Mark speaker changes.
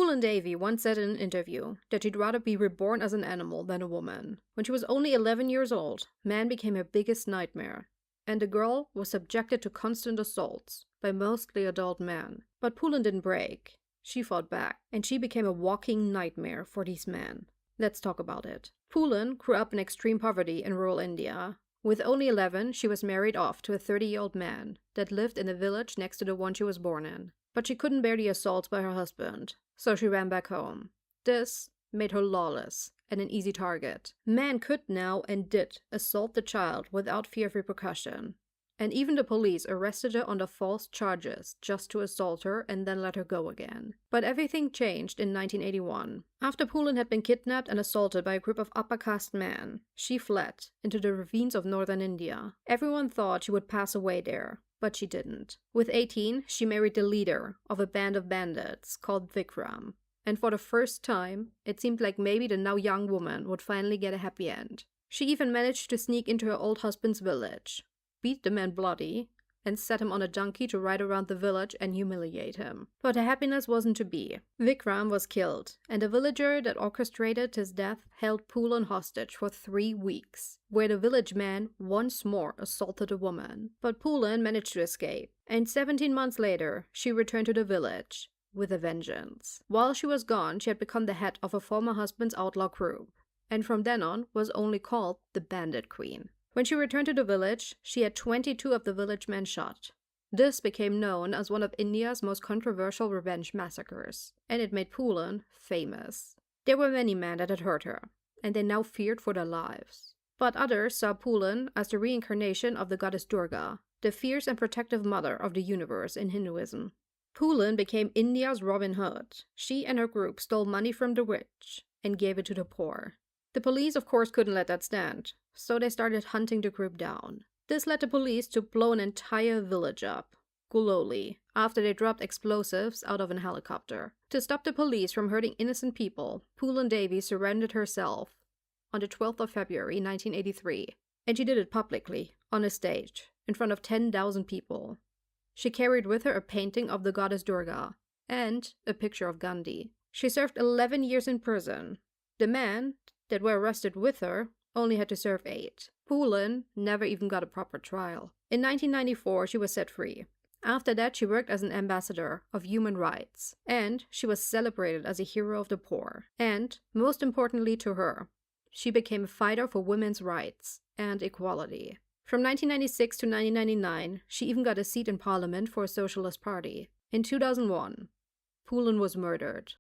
Speaker 1: Pulin Davy once said in an interview that she'd rather be reborn as an animal than a woman. When she was only 11 years old, man became her biggest nightmare, and the girl was subjected to constant assaults by mostly adult men. But Pulin didn't break. She fought back, and she became a walking nightmare for these men. Let's talk about it. Pulin grew up in extreme poverty in rural India. With only 11, she was married off to a 30-year-old man that lived in the village next to the one she was born in. But she couldn't bear the assaults by her husband, so she ran back home. This made her lawless and an easy target. Men could now and did assault the child without fear of repercussion. And even the police arrested her under false charges just to assault her and then let her go again. But everything changed in 1981. After Pulin had been kidnapped and assaulted by a group of upper caste men, she fled into the ravines of northern India. Everyone thought she would pass away there, but she didn't. With 18, she married the leader of a band of bandits called Vikram. And for the first time, it seemed like maybe the now young woman would finally get a happy end. She even managed to sneak into her old husband's village, beat the man bloody, and set him on a donkey to ride around the village and humiliate him. But her happiness wasn't to be. Vikram was killed, and the villager that orchestrated his death held Pulin hostage for 3 weeks, where the village man once more assaulted a woman. But Pulin managed to escape, and 17 months later, she returned to the village with a vengeance. While she was gone, she had become the head of her former husband's outlaw group, and from then on was only called the Bandit Queen. When she returned to the village, she had 22 of the village men shot. This became known as one of India's most controversial revenge massacres, and it made Pulin famous. There were many men that had hurt her, and they now feared for their lives. But others saw Pulin as the reincarnation of the goddess Durga, the fierce and protective mother of the universe in Hinduism. Pulin became India's Robin Hood. She and her group stole money from the rich and gave it to the poor. The police, of course, couldn't let that stand, so they started hunting the group down. This led the police to blow an entire village up, Guloli, after they dropped explosives out of a helicopter. To stop the police from hurting innocent people, Pulin Davy surrendered herself on the 12th of February 1983, and she did it publicly, on a stage, in front of 10,000 people. She carried with her a painting of the goddess Durga and a picture of Gandhi. She served 11 years in prison. The men that were arrested with her only had to serve 8. Pulin never even got a proper trial. In 1994, she was set free. After that, she worked as an ambassador of human rights, and she was celebrated as a hero of the poor. And, most importantly to her, she became a fighter for women's rights and equality. From 1996 to 1999, she even got a seat in parliament for a socialist party. In 2001, Pulin was murdered.